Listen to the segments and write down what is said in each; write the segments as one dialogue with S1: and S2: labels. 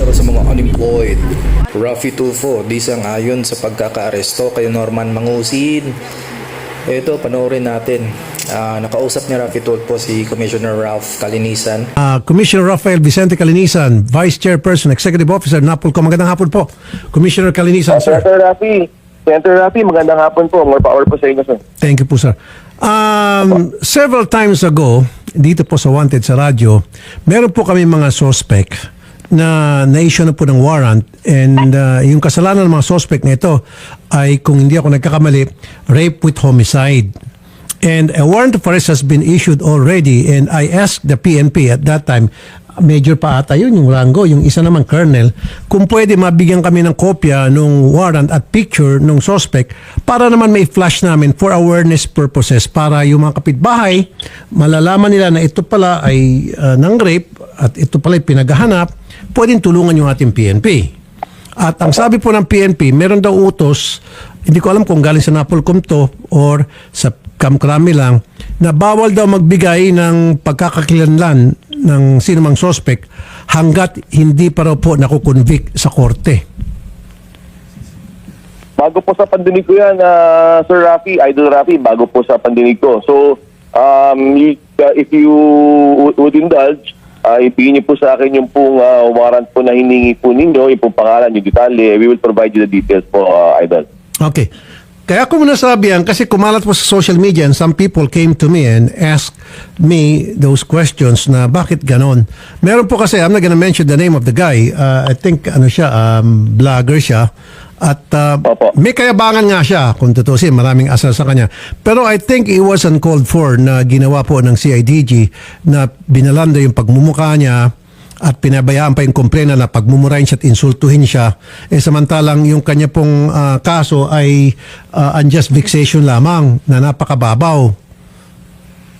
S1: Para sa mga unemployed, Raffy Tulfo di sang-ayon sa pagkakaaresto kay Norman Mangusin. Ito, panoorin natin. Nakausap ni Raffy Tulfo si Commissioner Ralph Calinisan.
S2: Commissioner Rafael Vicente Calinisan, Vice Chairperson, Executive Officer, NAPOLCO. Magandang hapon po. Commissioner Calinisan, sir.
S3: Senator Raffy, magandang hapon po. More power po sa inyo, sir.
S2: Thank you po, sir. Several times ago, dito po sa Wanted sa radyo, meron po kami mga suspect na na-issue na po ng warrant, and yung kasalanan ng mga suspect na ito ay, kung hindi ako nagkakamali, rape with homicide. And a warrant of arrest has been issued already, and I asked the PNP at that time, major pa ata yun, yung rango, yung isa naman colonel, kung pwede mabigyan kami ng kopya ng warrant at picture ng suspect para naman may flash namin for awareness purposes, para yung mga kapitbahay malalaman nila na ito pala ay ng rape at ito pala ay pinaghahanap, pwedeng tulungan yung ating PNP. At ang sabi po ng PNP, meron daw utos, hindi ko alam kung galing sa NAPOLCOM to or sa Kamkrami lang, na bawal daw magbigay ng pagkakakilanlan ng sinumang suspect hanggat hindi pa raw po nakukonvict sa korte.
S3: Bago po sa pandinig ko yan, Sir Raffy, Idol Raffy, bago po sa pandinig ko. So, if you would indulge, ibigin niyo po sa akin yung pong warrant po na hiningi po ninyo, yung pong pangalan, yung detalye. We will provide you the details po, Idol.
S2: Okay. Kaya ako muna sabi yan, kasi kumalat po sa social media and some people came to me and asked me those questions na bakit ganon. Meron po kasi, I'm not gonna mention the name of the guy. I think vlogger siya. At may kayabangan nga siya, kung tutusin, maraming asal sa kanya. Pero I think it was uncalled for na ginawa po ng CIDG na binalanda yung pagmumukha niya at pinabayaan pa yung komplena na pagmumurahin siya at insultuhin siya. Samantalang yung kanya pong kaso ay unjust vexation lamang na napakababaw.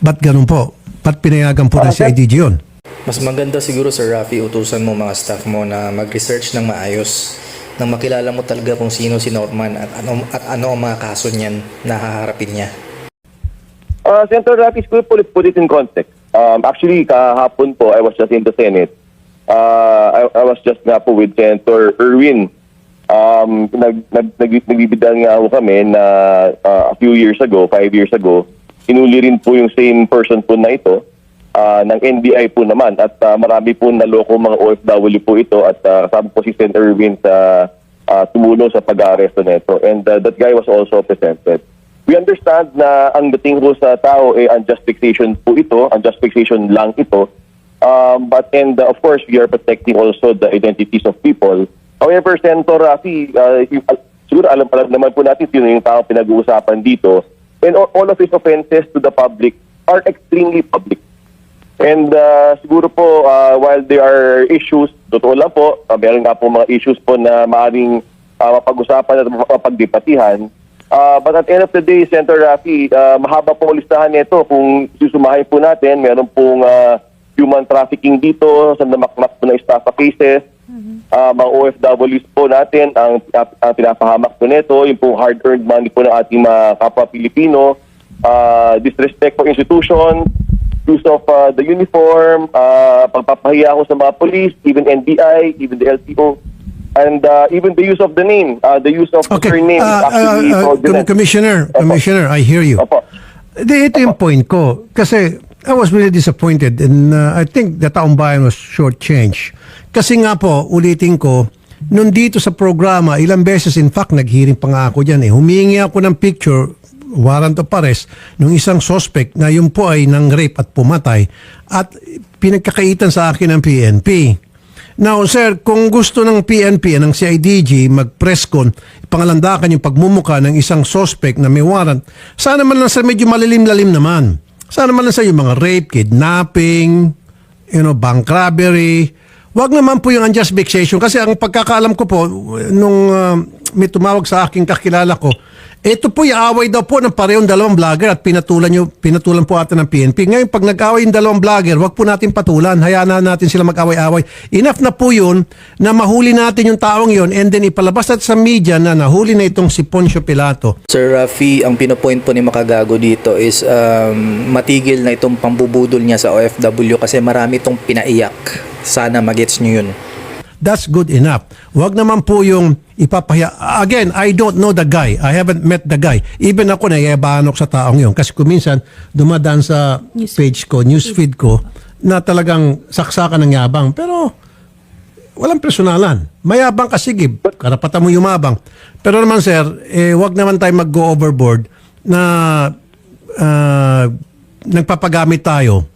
S2: Ba't ganun po? Ba't pinayagan po ng CIDG yun?
S1: Mas maganda siguro, Sir Raffy, utusan mo mga staff mo na mag-research ng maayos, nang makilala mo talaga kung sino si Norman at ano ang mga kaso niyan na haharapin niya.
S3: Senator Raffy, put it in context. Actually, kahapon po, I was just in the Senate. I was just nga po with Senator Erwin. Nagbibidaan nga ako kami na a few years ago, 5 years ago, inuli rin po yung same person po na ito ng NBI po naman. At marami po naloko mga OFW po ito at kasama po si Senator Erwin sa tumulong sa pag-aaresto na ito. And that guy was also presented. We understand na ang dating po sa tao ay unjust fixation po ito, unjust fixation lang ito. But of course, we are protecting also the identities of people. However, Senator Raffy, siguro alam naman po natin sino yung tao pinag-uusapan dito. And all of his offenses to the public are extremely public. And siguro po, while there are issues, totoo lang po, meron nga po mga issues po na maaaring mapag-usapan at mapagdebatihan. But at the end of the day, Senator Raffy, mahaba po listahan nito. Kung susumahin po natin, meron pong human trafficking dito, sa namakmak po na estafa cases, mga OFWs po natin, ang pinapahamak po nito, yung pong hard-earned money po ng ating mga kapwa Pilipino, disrespect for institution, use of the uniform, pagpapahiya ko sa mga police, even NBI, even the LTO, and even the use of the name, the use of her name is actually fraudulent.
S2: Commissioner, I hear you.
S3: Opo.
S2: Ito yung point ko. Kasi I was really disappointed and I think the taong bayan was shortchanged. Kasi nga po, ulitin ko, nung dito sa programa, ilang beses, in fact, naghiring pa nga ako dyan. Humingi ako ng picture, warrant of arrest, nung isang suspect na yun po ay nang rape at pumatay at pinagkakaitan sa akin ng PNP. Now, sir, kung gusto ng PNP, ng CIDG, mag-press con, pangalandakan yung pagmumuka ng isang suspect na may warrant, sana man lang sa medyo malilim-lalim naman. Sana man lang sa yung mga rape, kidnapping, bank robbery. Wag naman po yung unjust vexation. Kasi ang pagkakaalam ko po, nung may tumawag sa aking kakilala ko, ito po yung away daw po ng parehong dalawang vlogger at pinatulan po ata ng PNP. Ngayon, pag nag-away yung dalawang vlogger, wag po natin patulan. Hayaan na natin sila mag-away-away. Enough na po yun na mahuli natin yung taong yun and then ipalabas natin sa media na nahuli na itong si Poncio Pilato.
S1: Sir Raffy, ang pinopoint po ni Makagago dito is matigil na itong pambubudol niya sa OFW kasi marami itong pinaiyak. Sana magets nyo yun.
S2: That's good enough. Wag naman po yung ipapahiya. Again, I don't know the guy. I haven't met the guy. Even ako naiyabahan ako sa taong yun. Kasi kung minsan dumadaan sa page ko, newsfeed ko, na talagang saksakan ng yabang. Pero walang personalan. Mayabang ka, sige. Karapatan mo yumabang. Pero naman sir, wag naman tayo mag-go overboard na nagpapagamit tayo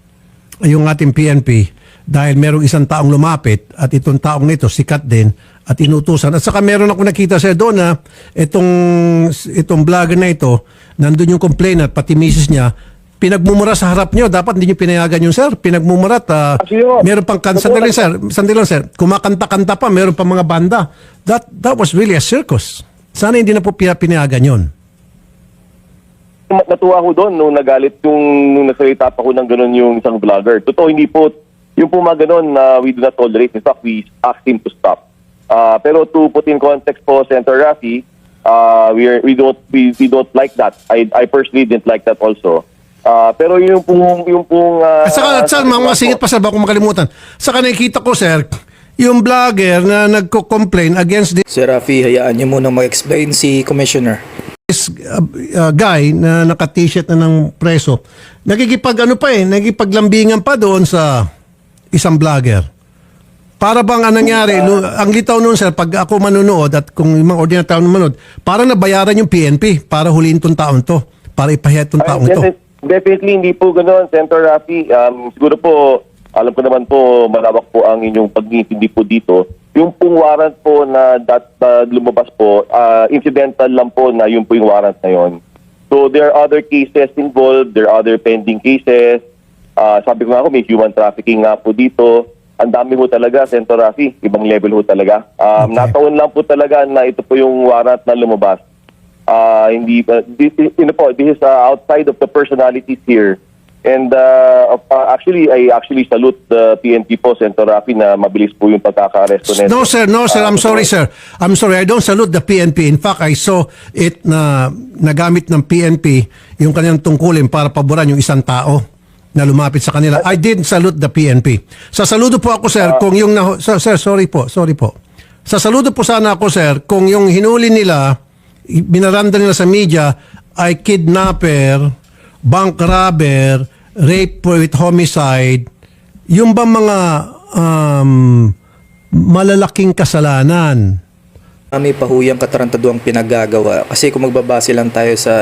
S2: yung ating PNP dahil merong isang taong lumapit at itong taong nito sikat din at inutusan. At saka meron ako nakita sir doon na itong vlogger na ito, nandun yung complainant, pati misis niya, pinagmumura sa harap niyo. Dapat hindi niyo pinayagan yun sir. Pinagmumura at meron pang sandali lang sir. Kumakanta-kanta pa, meron pang mga banda. That was really a circus. Sana hindi na po pinayagan yun.
S3: Natuwa ko doon nung nagalit nung nasalita pa ko ng gano'n yung isang vlogger. Totoo, hindi po, yung po mga gano'n na we do not tolerate. In fact, we asked him to stop. Pero to put in context po, Senator Rafi, we don't like that. I personally didn't like that also. Pero yung pong
S2: Saka mga singit pa sir, baka makalimutan. Saka nakikita ko sir, yung vlogger na nagko-complain against
S1: Sir Rafi, hayaan niyo muna mag-explain si Commissioner.
S2: this guy na naka-t-shirt na ng preso, nagigipaglambingan pa doon sa isang vlogger. Para bang nangyari, ang litaw noon sir, pag ako manunood at kung yung mga ordinary tao manonood, parang nabayaran yung PNP para huliin tong taon to, para ipahiya tong taong to.
S3: Definitely hindi po ganoon, Senator Rafi. Siguro po, alam ko naman po, malawak po ang inyong pag-iintindi po dito. Yung pong warrant po na lumabas po, incidental lang po na yung po yung warrant na yon. So there are other cases involved, there are other pending cases. Sabi ko nga ako, may human trafficking nga po dito. Ang dami ho talaga, Senator Rafi, ibang level ho talaga. Nataon lang po talaga na ito po yung warrant na lumabas. This is outside of the personalities here. And actually, I salute the PNP po, Senator Rafi, na mabilis po yung pagkaka-aresto nito.
S2: No sir, I'm sorry sir. I'm sorry, I don't salute the PNP. In fact, I saw it na nagamit ng PNP yung kanilang tungkulin para paboran yung isang tao na lumapit sa kanila. I didn't salute the PNP. Sasaludo po ako sir kung yung sir, sorry po. Sasaludo po sana ako sir kung yung hinuli nila, binaranda nila sa media ay kidnapper, bank robber, rape with homicide, yung ba mga malalaking kasalanan?
S1: May pahuyang katarantaduang pinagagawa. Kasi kung magbabase lang tayo sa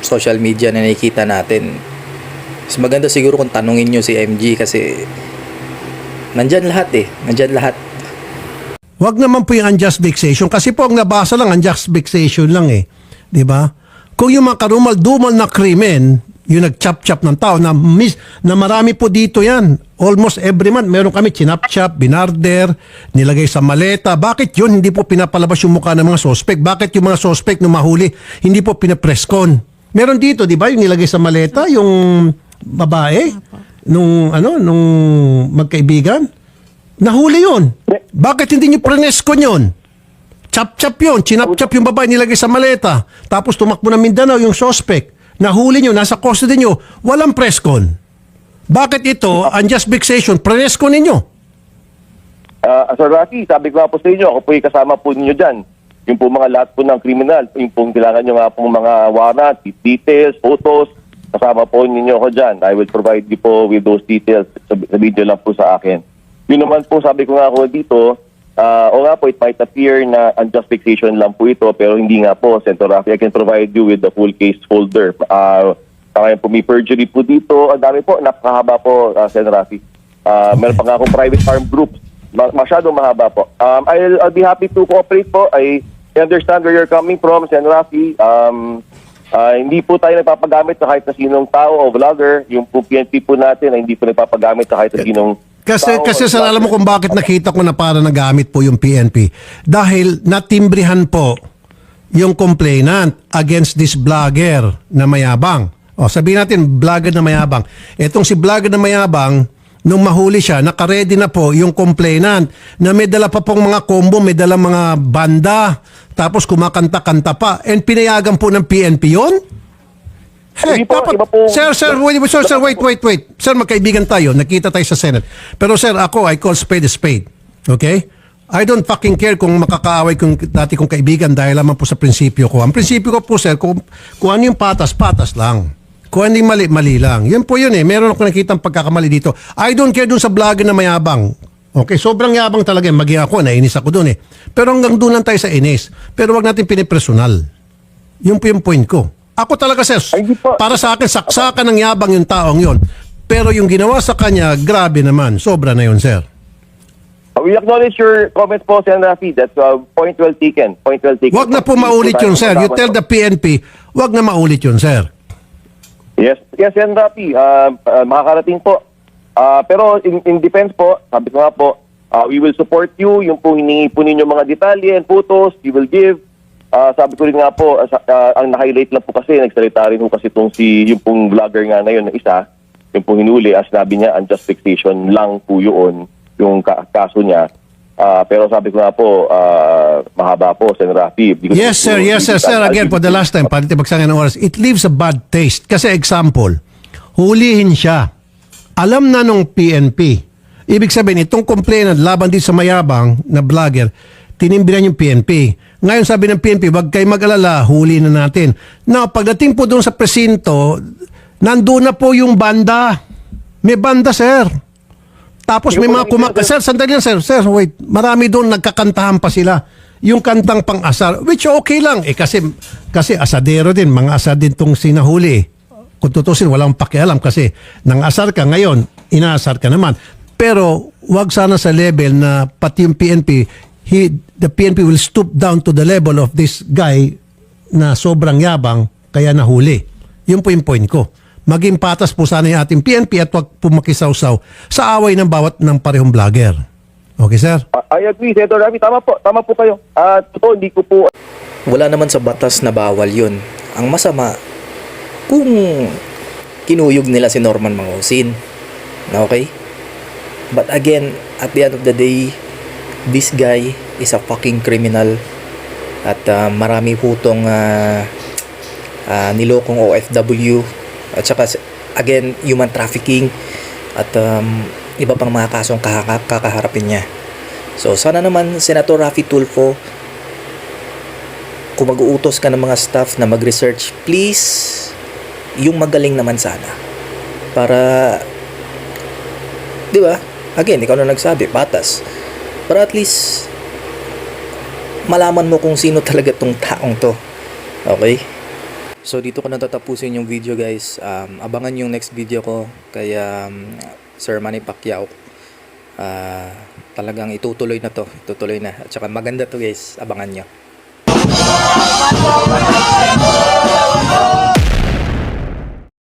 S1: social media na nakikita natin, mas maganda siguro kung tanungin nyo si MG kasi nandyan lahat eh. Nandyan lahat.
S2: Wag naman po yung unjust vexation kasi po ang nabasa lang unjust vexation lang eh. 'Di ba? Kung yung mga karumal-dumal na krimen, yung nag-chop-chop ng tao na marami po dito yan. Almost every month meron kami chinap-chop, binarder, nilagay sa maleta. Bakit yun hindi po pinapalabas yung mukha ng mga suspect? Bakit yung mga suspect na mahuli hindi po pinapreskon? Meron dito, 'di ba, yung nilagay sa maleta yung babae nung magkaibigan. Nahuli yun. Bakit hindi niyo preskon yun? Chap-chap yun. Chinap-chap yung babae, nilagay sa maleta. Tapos tumakbo ng Mindanao yung suspect. Nahuli nyo, nasa custody nyo. Walang preskon. Bakit ito, unjust vexation, preskon ninyo?
S3: Sir Rafi, sabi ko nga po sa inyo, ako po yung kasama po ninyo dyan. Yung po mga lahat po ng kriminal, yung po kailangan nyo nga po mga warrant, details, photos, kasama po ninyo ako dyan. I will provide you po with those details. Sabihin nyo lang po sa akin. Yun naman po, sabi ko nga ako dito, o nga po, it might appear na unjust fixation lang po ito, pero hindi nga po, Senator Rafi. I can provide you with the full case folder. Kaya po, may perjury po dito. Ang dami po, napakahaba po, Senator Rafi. Meron pa nga akong private armed groups. Masyadong mahaba po. I'll be happy to cooperate po. I understand where you're coming from, Senator Rafi. Hindi po tayo nagpapagamit sa kahit na sinong tao o vlogger. Yung po PNP po natin ay hindi po nagpapagamit sa kahit na sinong
S2: Kasi sir, alam mo kung bakit nakita ko na para nagamit po yung PNP. Dahil natimbrihan po yung complainant against this vlogger na mayabang. O, sabihin natin, vlogger na mayabang. Etong si vlogger na mayabang, nung mahuli siya, nakaredy na po yung complainant na may dala pa pong mga combo, may dala mga banda, tapos kumakanta-kanta pa. And pinayagan po ng PNP yun? Hey, dapat, sir, wait. Sir, magkaibigan tayo. Nakita tayo sa Senate. Pero sir, ako, I call spade a spade. Okay? I don't fucking care kung makakaaway kung dati kong kaibigan dahil lamang po sa prinsipyo ko. Ang prinsipyo ko po, sir, kung ano yung patas, patas lang. Kung ano yung mali, mali lang. Yun po yun eh. Meron ako nakitang pagkakamali dito. I don't care dun sa vlogger na mayabang. Okay, sobrang yabang talaga. Maging ako, nainis ako dun eh. Pero hanggang doon lang tayo sa inis. Pero wag natin pinipersonal. Yun po yung point ko. Ako talaga, sir,
S3: Ay, di po.
S2: para sa akin, saksakan ng yabang yung taong yun. Pero yung ginawa sa kanya, grabe naman. Sobra na yun, sir.
S3: We acknowledge your comments po, Sen. Rafi. That's point well taken. Point well taken.
S2: Wag na po maulit yun, sir. You tell the PNP, wag na maulit yun, sir.
S3: Yes, Sen. Rafi. Makakarating po. Pero in defense po, sabi ko nga po, we will support you. Yung po hiningi po ninyo mga detalye and photos, we will give. Sabi ko rin nga po, ang na-highlight lang po kasi, nagsalita rin po kasi yung pong vlogger nga na yun, na isa, yung pong hinuli, as sabi niya, unjust fixation lang po yun, yung kaso niya. Pero sabi ko nga po, mahaba po, Sen. Rafi.
S2: Yes, sir. Yes, sir. Sir, again, for the last time, pagsangan ng oras, it leaves a bad taste. Kasi example, hulihin siya. Alam na nung PNP. Ibig sabihin, itong complainant laban dito sa mayabang na vlogger, tinimbilan yung PNP. Ngayon sabi ng PNP, wag kayo mag-alala, huli na natin. Now, pagdating po doon sa presinto, nandun na po yung banda. May banda, sir. Tapos may mga Sir, sandali lang, sir. Sir, wait. Marami doon nagkakantahan pa sila. Yung kantang pang-asar, which okay lang. Kasi asadero din. Mga asar din tong sinahuli. Kung tutusin, walang pakialam kasi nang asar ka ngayon, inaasar ka naman. Pero wag sana sa level na pati yung PNP, the PNP will stoop down to the level of this guy na sobrang yabang kaya nahuli. Yun po yung point ko. Maging patas po sana yung ating PNP at wag po makisawsaw sa away ng bawat ng parehong vlogger. Okay, sir?
S3: I agree, Senator Rafi. Tama po kayo. Totoo, hindi ko po
S1: Wala naman sa batas na bawal yun. Ang masama, kung kinuyog nila si Norman Mangusin. Okay? But again, at the end of the day, this guy is a fucking criminal. At marami po itong nilokong OFW. At saka, again, human trafficking. At iba pang mga kasong kakaharapin niya. So, sana naman, Senator Rafi Tulfo, kung mag-uutos ka ng mga staff na mag-research, please, yung magaling naman sana. Para, di ba? Again, ikaw na nagsabi, patas. Para at least, malaman mo kung sino talaga tong taong to. Okay? So, dito ko natatapusin yung video, guys. Abangan yung next video ko kay Sir Manny Pacquiao. Talagang itutuloy na to. Itutuloy na. At saka maganda to, guys. Abangan nyo.